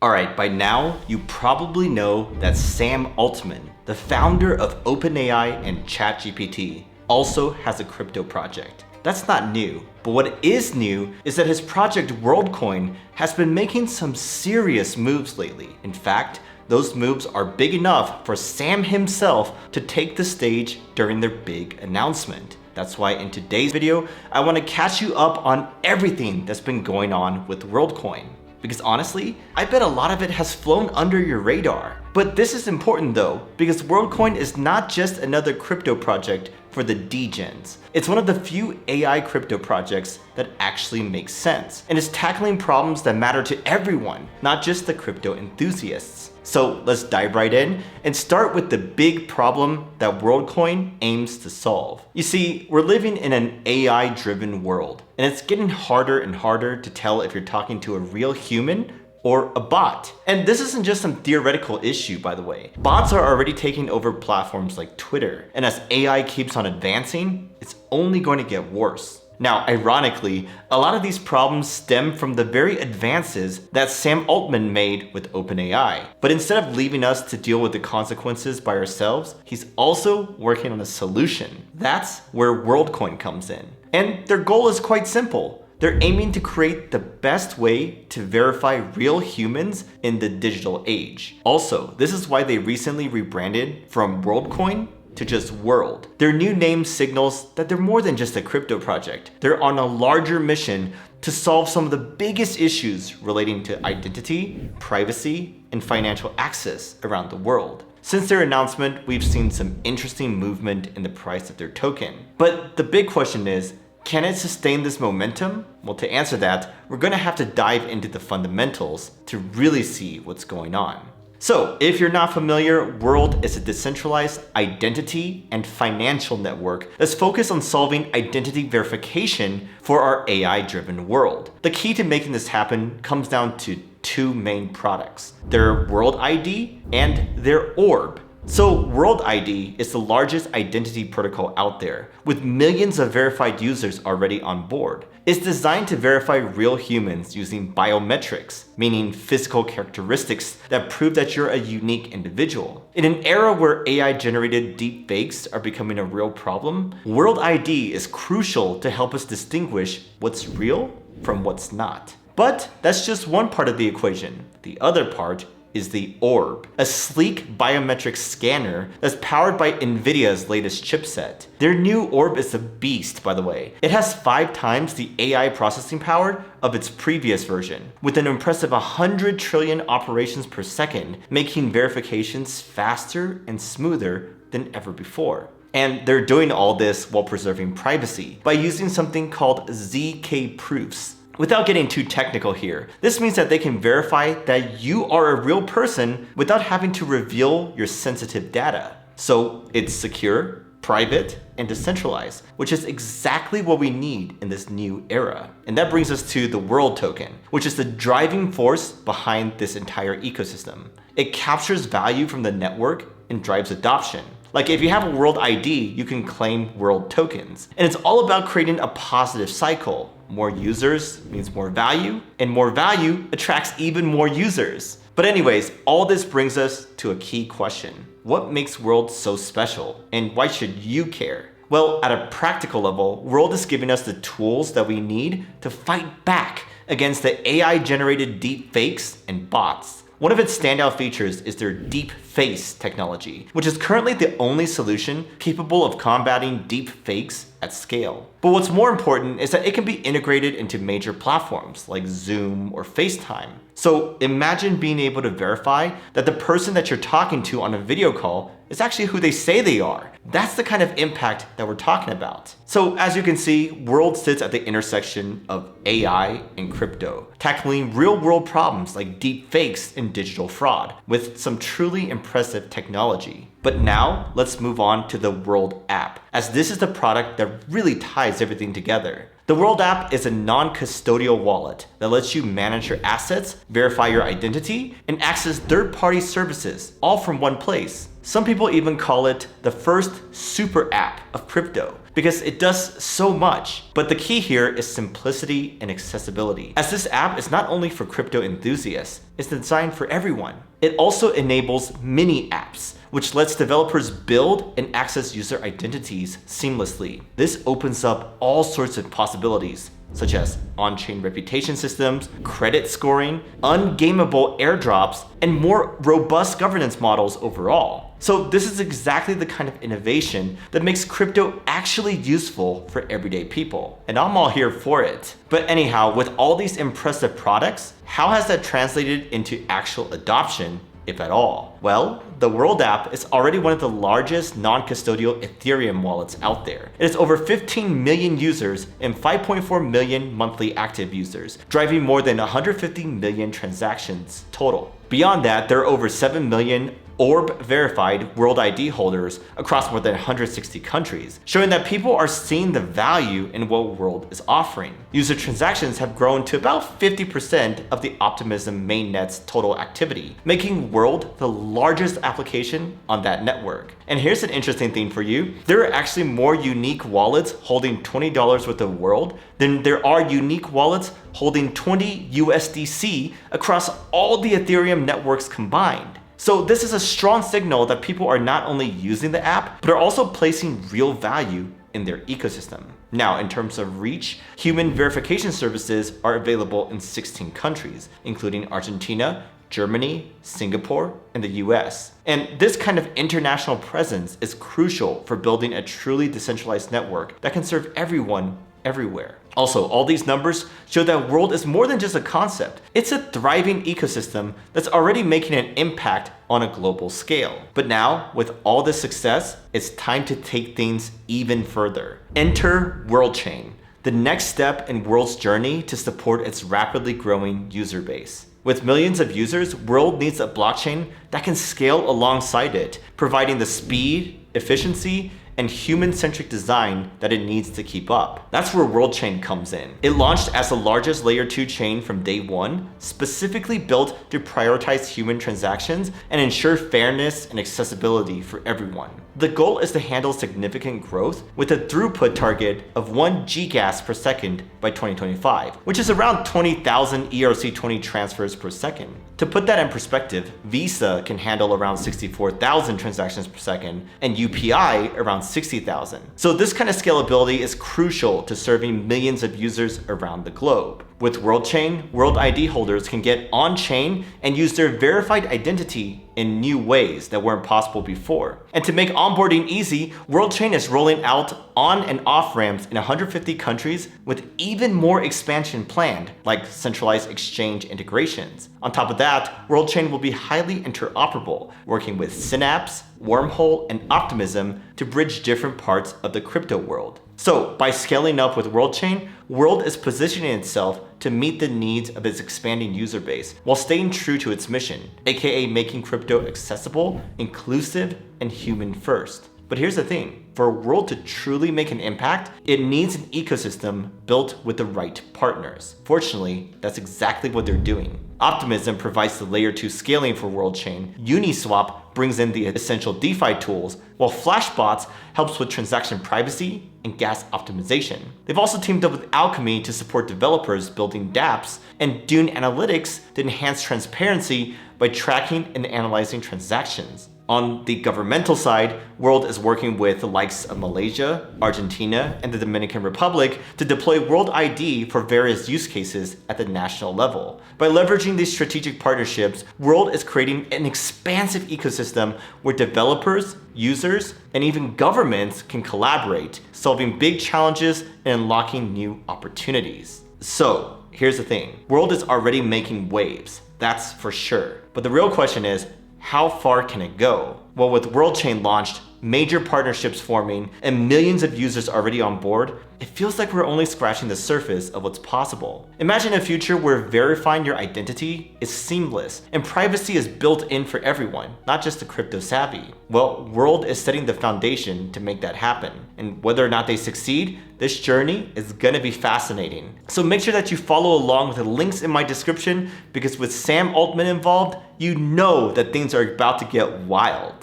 Alright, by now, you probably know that Sam Altman, the founder of OpenAI and ChatGPT, also has a crypto project. That's not new, but what is new is that his project Worldcoin has been making some serious moves lately. In fact, those moves are big enough for Sam himself to take the stage during their big announcement. That's why in today's video, I want to catch you up on everything that's been going on with Worldcoin. Because honestly, I bet a lot of it has flown under your radar. But this is important though, because Worldcoin is not just another crypto project for the degens. It's one of the few AI crypto projects that actually makes sense, and is tackling problems that matter to everyone, not just the crypto enthusiasts. So let's dive right in and start with the big problem that Worldcoin aims to solve. You see, we're living in an AI-driven world, and it's getting harder and harder to tell if you're talking to a real human or a bot. And this isn't just some theoretical issue, by the way. Bots are already taking over platforms like Twitter, and as AI keeps on advancing, it's only going to get worse. Now, ironically, a lot of these problems stem from the very advances that Sam Altman made with OpenAI. But instead of leaving us to deal with the consequences by ourselves, he's also working on a solution. That's where Worldcoin comes in. And their goal is quite simple. They're aiming to create the best way to verify real humans in the digital age. Also, this is why they recently rebranded from Worldcoin to just World. Their new name signals that they're more than just a crypto project. They're on a larger mission to solve some of the biggest issues relating to identity, privacy, and financial access around the world. Since their announcement, we've seen some interesting movement in the price of their token. But the big question is, can it sustain this momentum? Well, to answer that, we're gonna have to dive into the fundamentals to really see what's going on. So, if you're not familiar, World is a decentralized identity and financial network that's focused on solving identity verification for our AI-driven world. The key to making this happen comes down to two main products: their World ID and their Orb. So World ID is the largest identity protocol out there, with millions of verified users already on board. It's designed to verify real humans using biometrics, meaning physical characteristics that prove that you're a unique individual. In an era where AI-generated deepfakes are becoming a real problem, World ID is crucial to help us distinguish what's real from what's not. But that's just one part of the equation. The other part is the Orb, a sleek biometric scanner that's powered by NVIDIA's latest chipset. Their new Orb is a beast, by the way. It has 5 times the AI processing power of its previous version, with an impressive 100 trillion operations per second, making verifications faster and smoother than ever before. And they're doing all this while preserving privacy by using something called ZK proofs. Without getting too technical here, this means that they can verify that you are a real person without having to reveal your sensitive data. So it's secure, private, and decentralized, which is exactly what we need in this new era. And that brings us to the World token, which is the driving force behind this entire ecosystem. It captures value from the network and drives adoption. Like if you have a World ID, you can claim World tokens. And it's all about creating a positive cycle. More users means more value, and more value attracts even more users. But anyways, all this brings us to a key question. What makes World so special, and why should you care? Well, at a practical level, World is giving us the tools that we need to fight back against the AI-generated deepfakes and bots. One of its standout features is their deep face technology, which is currently the only solution capable of combating deep fakes at scale. But what's more important is that it can be integrated into major platforms like Zoom or FaceTime. So imagine being able to verify that the person that you're talking to on a video call is actually who they say they are. That's the kind of impact that we're talking about. So as you can see, World sits at the intersection of AI and crypto, tackling real-world problems like deep fakes and digital fraud with some truly impressive technology. But now let's move on to the World app, as this is the product that really ties everything together. The World app is a non-custodial wallet that lets you manage your assets, verify your identity, and access third-party services, all from one place. Some people even call it the first super app of crypto, because it does so much. But the key here is simplicity and accessibility, as this app is not only for crypto enthusiasts, it's designed for everyone. It also enables mini apps, which lets developers build and access user identities seamlessly. This opens up all sorts of possibilities, such as on-chain reputation systems, credit scoring, ungameable airdrops, and more robust governance models overall. So this is exactly the kind of innovation that makes crypto actually useful for everyday people. And I'm all here for it. But anyhow, with all these impressive products, how has that translated into actual adoption, if at all? Well, the World app is already one of the largest non-custodial Ethereum wallets out there. It has over 15 million users and 5.4 million monthly active users, driving more than 150 million transactions total. Beyond that, there are over 7 million orb-verified World ID holders across more than 160 countries, showing that people are seeing the value in what World is offering. User transactions have grown to about 50% of the Optimism mainnet's total activity, making World the largest application on that network. And here's an interesting thing for you. There are actually more unique wallets holding $20 worth of World than there are unique wallets holding 20 USDC across all the Ethereum networks combined. So this is a strong signal that people are not only using the app, but are also placing real value in their ecosystem. Now, in terms of reach, human verification services are available in 16 countries, including Argentina, Germany, Singapore, and the US. And this kind of international presence is crucial for building a truly decentralized network that can serve everyone everywhere. Also, all these numbers show that World is more than just a concept. It's a thriving ecosystem that's already making an impact on a global scale. But now, with all this success, it's time to take things even further. Enter Worldchain, the next step in World's journey to support its rapidly growing user base. With millions of users, World needs a blockchain that can scale alongside it, providing the speed, efficiency, and human-centric design that it needs to keep up. That's where Worldchain comes in. It launched as the largest layer 2 chain from day one, specifically built to prioritize human transactions and ensure fairness and accessibility for everyone. The goal is to handle significant growth with a throughput target of 1 gigas per second by 2025, which is around 20,000 ERC20 transfers per second. To put that in perspective, Visa can handle around 64,000 transactions per second and UPI around 60,000. So this kind of scalability is crucial to serving millions of users around the globe. With Worldchain, World ID holders can get on-chain and use their verified identity in new ways that weren't possible before. And to make onboarding easy, Worldchain is rolling out on and off ramps in 150 countries with even more expansion planned, like centralized exchange integrations. On top of that, Worldchain will be highly interoperable, working with Synapse, Wormhole, and Optimism to bridge different parts of the crypto world. So by scaling up with Worldchain, World is positioning itself to meet the needs of its expanding user base while staying true to its mission, aka making crypto accessible, inclusive, and human first. But here's the thing, for World to truly make an impact, it needs an ecosystem built with the right partners. Fortunately, that's exactly what they're doing. Optimism provides the layer 2 scaling for Worldchain, Uniswap brings in the essential DeFi tools, while Flashbots helps with transaction privacy and gas optimization. They've also teamed up with Alchemy to support developers building dApps, and Dune Analytics to enhance transparency by tracking and analyzing transactions. On the governmental side, World is working with the likes of Malaysia, Argentina, and the Dominican Republic to deploy World ID for various use cases at the national level. By leveraging these strategic partnerships, World is creating an expansive ecosystem where developers, users, and even governments can collaborate, solving big challenges and unlocking new opportunities. So, here's the thing. World is already making waves, that's for sure. But the real question is, how far can it go? Well, with Worldchain launched, major partnerships forming, and millions of users already on board, it feels like we're only scratching the surface of what's possible. Imagine a future where verifying your identity is seamless and privacy is built in for everyone, not just the crypto savvy. Well, World is setting the foundation to make that happen. And whether or not they succeed, this journey is gonna be fascinating. So make sure that you follow along with the links in my description, because with Sam Altman involved, you know that things are about to get wild.